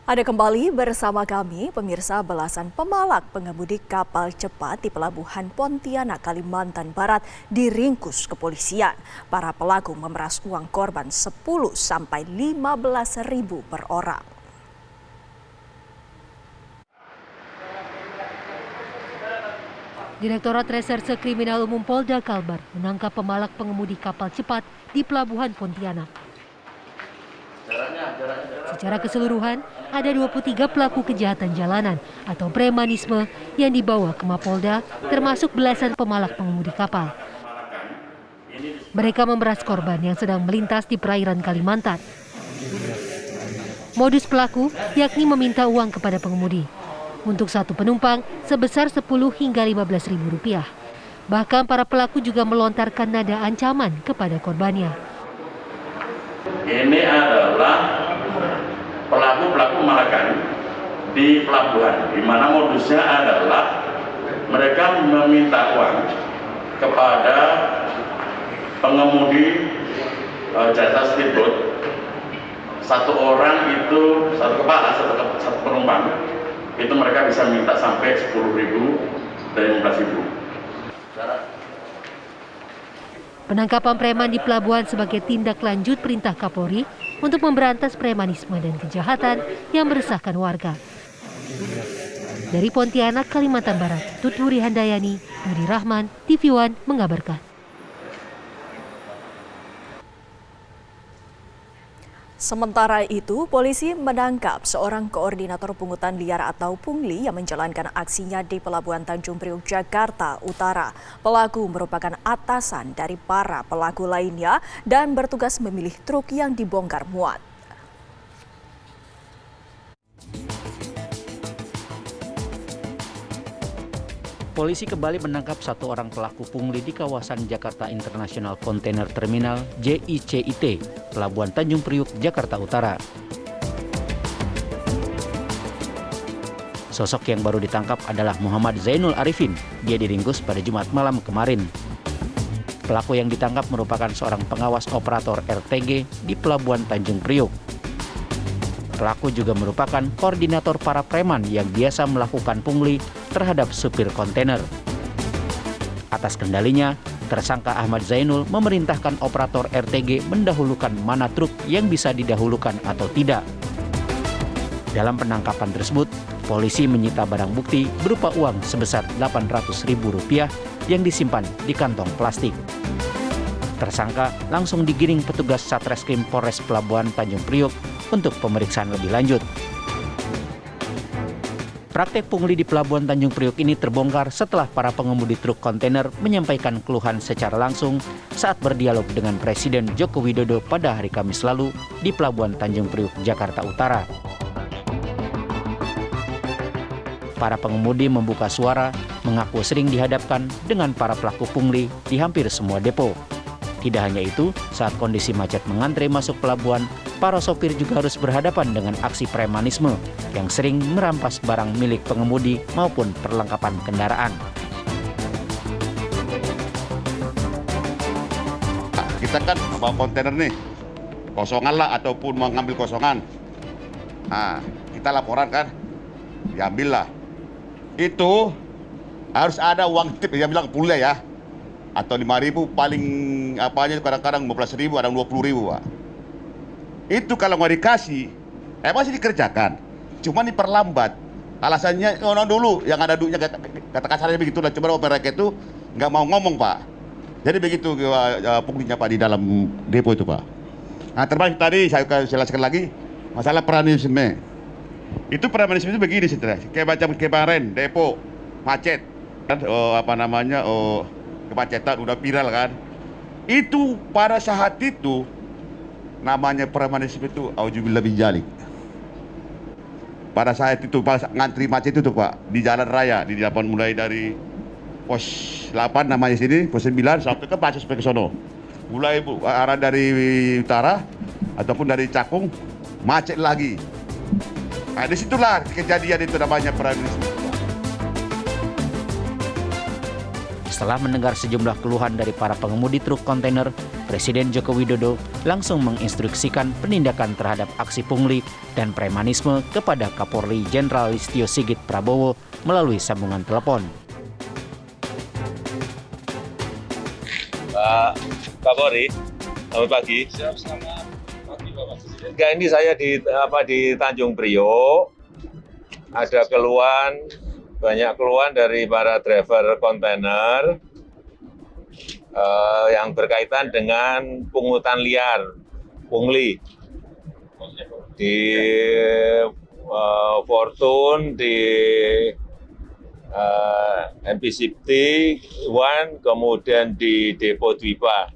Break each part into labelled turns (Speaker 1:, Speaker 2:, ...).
Speaker 1: Ada kembali bersama kami, pemirsa. Belasan pemalak pengemudi kapal cepat di Pelabuhan Pontianak, Kalimantan Barat diringkus kepolisian. Para pelaku memeras uang korban 10 sampai 15 ribu per orang.
Speaker 2: Direktorat Reserse Kriminal Umum Polda Kalbar menangkap pemalak pengemudi kapal cepat di Pelabuhan Pontianak. Secara keseluruhan, ada 23 pelaku kejahatan jalanan atau premanisme yang dibawa ke Mapolda, termasuk belasan pemalak pengemudi kapal. Mereka memeras korban yang sedang melintas di perairan Kalimantan. Modus pelaku yakni meminta uang kepada pengemudi untuk satu penumpang sebesar 10 hingga 15 ribu rupiah. Bahkan para pelaku juga melontarkan nada ancaman kepada korbannya.
Speaker 3: Ini adalah pelaku malakan di pelabuhan, di mana modusnya adalah mereka meminta uang kepada pengemudi jasa speedboat. Satu orang itu, satu kepala, satu penumpang, itu mereka bisa minta sampai 10.000 dan 15.000.
Speaker 2: Penangkapan preman di pelabuhan sebagai tindak lanjut perintah Kapolri untuk memberantas premanisme dan kejahatan yang meresahkan warga. Dari Pontianak, Kalimantan Barat, Tuturi Handayani, Dudi Rahman, TV One mengabarkan.
Speaker 1: Sementara itu, polisi menangkap seorang koordinator pungutan liar atau pungli yang menjalankan aksinya di Pelabuhan Tanjung Priok, Jakarta Utara. Pelaku merupakan atasan dari para pelaku lainnya dan bertugas memilih truk yang dibongkar muat.
Speaker 4: Polisi kembali menangkap satu orang pelaku pungli di kawasan Jakarta International Container Terminal JICIT, Pelabuhan Tanjung Priok, Jakarta Utara. Sosok yang baru ditangkap adalah Muhammad Zainul Arifin. Dia diringkus pada Jumat malam kemarin. Pelaku yang ditangkap merupakan seorang pengawas operator RTG di Pelabuhan Tanjung Priok. Pelaku juga merupakan koordinator para preman yang biasa melakukan pungli terhadap supir kontainer. Atas kendalinya, tersangka Ahmad Zainul memerintahkan operator RTG mendahulukan mana truk yang bisa didahulukan atau tidak. Dalam penangkapan tersebut, polisi menyita barang bukti berupa uang sebesar Rp800.000 yang disimpan di kantong plastik. Tersangka langsung digiring petugas Satreskrim Polres Pelabuhan Tanjung Priok untuk pemeriksaan lebih lanjut. Praktek pungli di Pelabuhan Tanjung Priok ini terbongkar setelah para pengemudi truk kontainer menyampaikan keluhan secara langsung saat berdialog dengan Presiden Joko Widodo pada hari Kamis lalu di Pelabuhan Tanjung Priok, Jakarta Utara. Para pengemudi membuka suara, mengaku sering dihadapkan dengan para pelaku pungli di hampir semua depo. Tidak hanya itu, saat kondisi macet mengantre masuk pelabuhan, para sopir juga harus berhadapan dengan aksi premanisme yang sering merampas barang milik pengemudi maupun perlengkapan kendaraan.
Speaker 5: Kita kan bawa kontainer nih, kosongan lah ataupun mau ngambil kosongan. Nah, kita laporan kan, diambil lah. Itu harus ada uang tip, yang bilang pulih ya. Atau 5.000 paling apanya kadang-kadang 15.000, ada 20.000 Pak. Itu kalau nggak dikasih, masih dikerjakan. Cuma diperlambat. Alasannya dulu yang ada duitnya, kata kasarnya begitu lah. Cuma mereka itu nggak mau ngomong Pak. Jadi begitu punglinya Pak di dalam depo itu Pak. Nah termasuk tadi saya jelaskan lagi masalah premanisme. Itu premanisme itu begini saudara. Kayak macam kemarin depo macet kan kemacetan udah viral kan. Itu pada saat itu namanya premanisme itu auzubillah bijalik. Pada saat itu pas ngantri macet itu Pak di jalan raya di depan mulai dari pos 8 namanya sini, pos 9 sampai ke Pasos sampai ke sono. Mulai arah dari utara ataupun dari Cakung macet lagi. Nah disitulah kejadian itu namanya premanisme.
Speaker 4: Setelah mendengar sejumlah keluhan dari para pengemudi truk kontainer, Presiden Joko Widodo langsung menginstruksikan penindakan terhadap aksi pungli dan premanisme kepada Kapolri Jenderal Listio Sigit Prabowo melalui sambungan telepon.
Speaker 6: Pak Kapolri, selamat pagi.
Speaker 7: Selamat pagi Bapak Presiden.
Speaker 6: Enggak, ini saya di Tanjung Priok. Ada banyak keluhan dari para driver kontainer yang berkaitan dengan pungutan liar, pungli di Fortune, di MPCT One, kemudian di Depo Dwipa.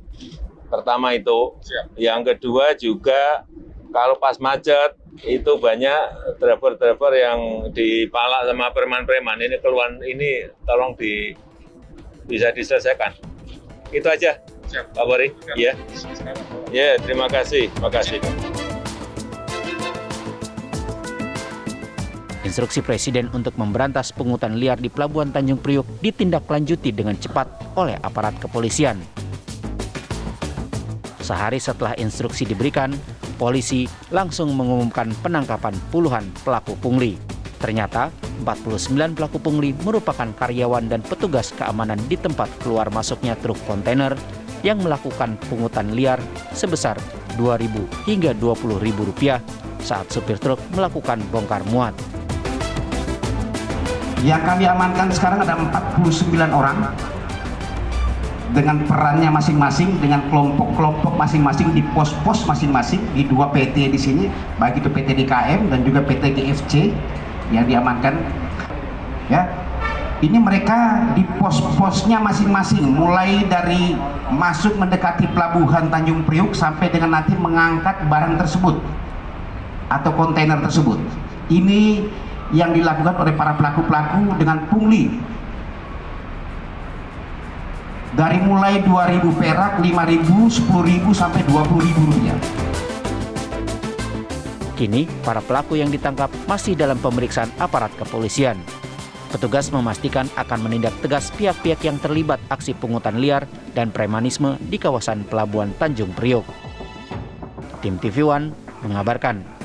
Speaker 6: Pertama itu. Yang kedua juga kalau pas macet itu banyak driver-driver yang dipalak sama preman-preman. Ini keluhan ini tolong bisa diselesaikan. Itu aja, Pak Kapolri. Ya. Ya, terima kasih.
Speaker 4: Instruksi Presiden untuk memberantas pungutan liar di Pelabuhan Tanjung Priok ditindaklanjuti dengan cepat oleh aparat kepolisian. Sehari setelah instruksi diberikan, polisi langsung mengumumkan penangkapan puluhan pelaku pungli. Ternyata 49 pelaku pungli merupakan karyawan dan petugas keamanan di tempat keluar masuknya truk kontainer yang melakukan pungutan liar sebesar Rp2.000 hingga Rp20.000 saat supir truk melakukan bongkar muat.
Speaker 8: Yang kami amankan sekarang ada 49 orang dengan perannya masing-masing, dengan kelompok-kelompok masing-masing di pos-pos masing-masing di 2 PT di sini, baik itu PT DKM dan juga PT GFC yang diamankan. Ya, ini mereka di pos-posnya masing-masing, mulai dari masuk mendekati Pelabuhan Tanjung Priok sampai dengan nanti mengangkat barang tersebut atau kontainer tersebut. Ini yang dilakukan oleh para pelaku-pelaku dengan pungli. Dari mulai 2.000 perak, 5.000, 10.000 sampai 20.000 rupiah.
Speaker 4: Kini, para pelaku yang ditangkap masih dalam pemeriksaan aparat kepolisian. Petugas memastikan akan menindak tegas pihak-pihak yang terlibat aksi pungutan liar dan premanisme di kawasan Pelabuhan Tanjung Priok. Tim TV One mengabarkan.